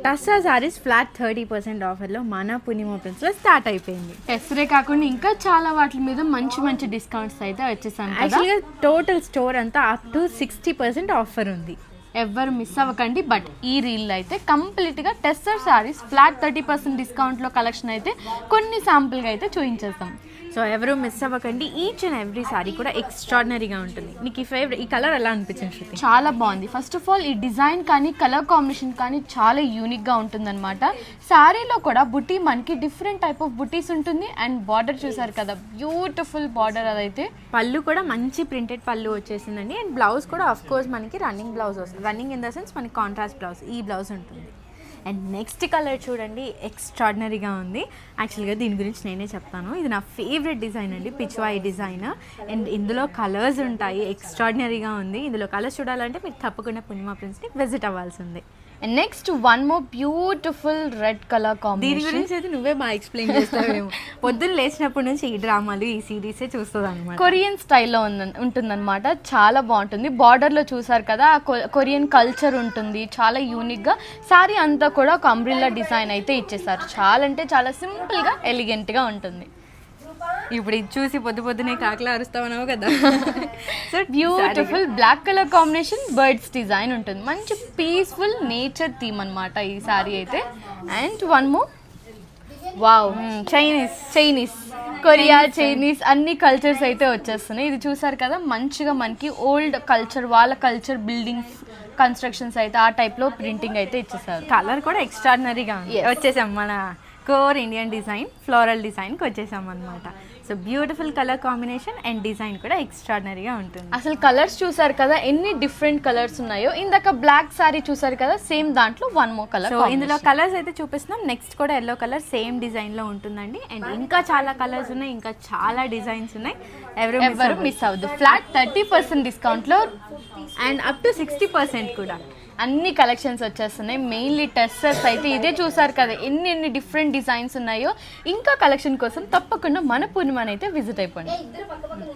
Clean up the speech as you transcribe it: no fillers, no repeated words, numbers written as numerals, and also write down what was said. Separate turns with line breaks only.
Tussar saris flat 30% ఆఫర్లో మన పూర్ణిమ ప్రింట్స్లో start అయిపోయింది.
టెస్రే కాకుండా ఇంకా చాలా వాటి మీద మంచి మంచి డిస్కౌంట్స్ అయితే వచ్చేసాను.
యాక్చువల్గా టోటల్ స్టోర్ అంతా అప్ టు 60% ఆఫర్ ఉంది.
ఎవ్వరు మిస్ అవ్వకండి. బట్ ఈ రీల్ అయితే కంప్లీట్గా టెస్సర్ సారీస్ ఫ్లాట్ 30% డిస్కౌంట్లో కలెక్షన్ అయితే కొన్ని శాంపుల్గా అయితే చూపించేస్తాం.
సో ఎవరు మిస్ అవ్వకండి. ఈచ్ అండ్ ఎవ్రీ సారీ కూడా ఎక్స్ట్రాడినరీగా ఉంటుంది. నీకు ఈ కలర్ ఎలా అనిపించింది శృతి?
చాలా బాగుంది. ఫస్ట్ ఆఫ్ ఆల్ ఈ డిజైన్ కానీ కలర్ కాంబినేషన్ కానీ చాలా యూనిక్గా ఉంటుందన్నమాట. శారీలో కూడా బుటీ మనకి డిఫరెంట్ టైప్ ఆఫ్ బుటీస్ ఉంటుంది. అండ్ బార్డర్ చూసారు కదా, బ్యూటిఫుల్ బార్డర్. అదైతే
పళ్ళు కూడా మంచి ప్రింటెడ్ పళ్ళు వచ్చేసిందండి. అండ్ బ్లౌజ్ కూడా ఆఫ్ కోర్స్ మనకి రన్నింగ్ బ్లౌజ్ వస్తుంది. రన్నింగ్ ఇన్ ద సెన్స్ మనకి కాంట్రాస్ట్ బ్లౌజ్, ఈ బ్లౌజ్ ఉంటుంది. అండ్ నెక్స్ట్ కలర్ చూడండి, ఎక్స్ట్రాడినరీగా ఉంది. యాక్చువల్గా దీని గురించి నేనే చెప్తాను. ఇది నా ఫేవరెట్ డిజైన్ అండి, పిచ్వాయి డిజైన్. అండ్ ఇందులో కలర్స్ ఉంటాయి, ఎక్స్ట్రాడినరీగా ఉంది. ఇందులో కలర్స్ చూడాలంటే మీరు తప్పకుండా పూర్ణిమ ప్రింట్స్ని విజిట్ అవ్వాల్సిందే.
And next one more beautiful red colour
దీని
కాంబినేషన్.
గురించి అయితే నువ్వే బాగా ఎక్స్ప్లెయిన్ చేస్తావేమో. పొద్దున్న లేచినప్పటి నుంచి ఈ డ్రామాలు, ఈ సిరీసే చూస్తుంది అనమాట.
కొరియన్ స్టైల్లో ఉంటుందన్నమాట. చాలా బాగుంటుంది. బార్డర్లో చూసారు కదా, కొరియన్ కల్చర్ ఉంటుంది. చాలా యూనిక్గా శారీ అంతా కూడా ఒక అంబ్రిల్లా డిజైన్ అయితే ఇచ్చేసారు. చాలా అంటే చాలా సింపుల్గా ఎలిగెంట్గా ఉంటుంది.
ఇప్పుడు ఇది చూసి పొద్దునే కాకలా అరుస్తామన్నావు కదా.
So beautiful black colour combination, birds design ఉంటుంది. మంచి పీస్ఫుల్ నేచర్ థీమ్ అనమాట ఈ సారీ అయితే. And one more, wow, Chinese Korea, Chinese అన్ని కల్చర్స్ అయితే వచ్చేస్తున్నాయి. ఇది చూసారు కదా, మంచిగా మనకి ఓల్డ్ కల్చర్, వాళ్ళ కల్చర్, బిల్డింగ్స్, కన్స్ట్రక్షన్స్ అయితే ఆ టైప్లో ప్రింటింగ్ అయితే ఇచ్చేసారు.
కలర్ కూడా ఎక్స్ట్రాడినరీగా ఉంది. వచ్చేసాం మన కోర్ ఇండియన్ డిజైన్, ఫ్లోరల్ డిజైన్కి వచ్చేసాం అనమాట. So beautiful colour combination and design కూడా ఎక్స్ట్రాడినరీగా ఉంటుంది.
అసలు కలర్స్ చూసారు కదా, ఎన్ని డిఫరెంట్ కలర్స్ ఉన్నాయో. ఇందాక బ్లాక్ సారీ చూసారు కదా, సేమ్ దాంట్లో వన్ మోర్ కలర్.
సో ఇందులో కలర్స్ అయితే చూపిస్తున్నాం. నెక్స్ట్ కూడా ఎల్లో కలర్ సేమ్ డిజైన్లో ఉంటుందండి. అండ్ ఇంకా చాలా కలర్స్ ఉన్నాయి, ఇంకా చాలా డిజైన్స్ ఉన్నాయి. ఎవరు
మిస్ అవ్వదు. ఫ్లాట్ 30% డిస్కౌంట్లో
అండ్ అప్ టు 60% కూడా
అన్ని కలెక్షన్స్ వచ్చేస్తున్నాయి. మెయిన్లీ టెస్సర్స్ అయితే ఇదే చూసారు కదా, ఎన్ని డిఫరెంట్ డిజైన్స్ ఉన్నాయో. ఇంకా కలెక్షన్ కోసం తప్పకుండా మన పూర్ణిమని అయితే విజిట్ అయిపోండి.